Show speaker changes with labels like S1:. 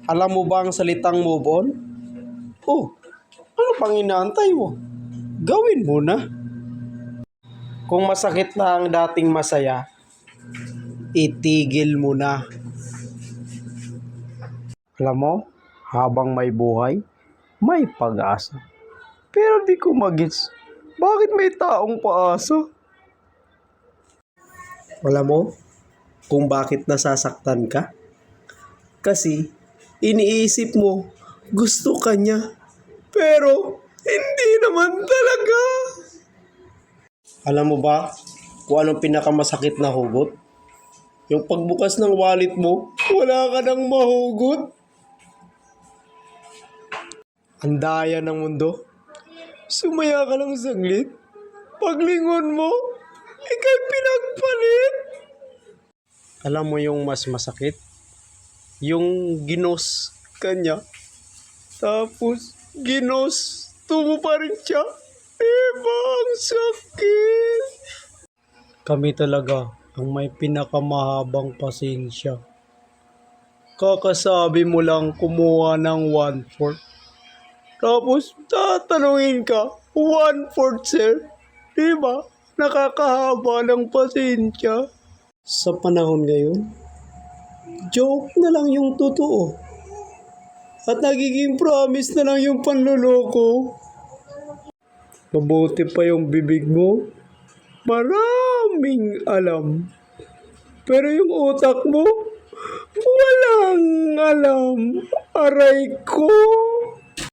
S1: Alam mo ba ang salitang move on? Oh, ano pang inaantay mo? Gawin mo na. Kung masakit na ang dating masaya, itigil mo na. Alam mo, habang may buhay, may pag-asa. Pero di ko magets, bakit may taong paasa? Alam mo, kung bakit nasasaktan ka? Kasi, iniisip mo, gusto ka niya. Pero, hindi naman talaga. Alam mo ba, kung anong pinakamasakit na hugot? Yung pagbukas ng wallet mo, wala ka nang mahugot. Ang daya ng mundo. Sumaya ka lang saglit. Paglingon mo, ikay pinagpalit. Alam mo yung mas masakit? Yung ginos kanya. Tapos, ginusto mo pa rin siya. Diba, ang sakit. Kami talaga ang may pinakamahabang pasensya. Kakasabi mo lang kumuha ng 1/4. Tapos, tatanungin ka, 1/4 sir. Diba? Nakakahaba ng pasensya. Sa panahon ngayon, joke na lang yung totoo. At nagiging promise na lang yung panluloko. Mabuti pa yung bibig mo. Maraming alam. Pero yung utak mo, walang alam. Aray ko!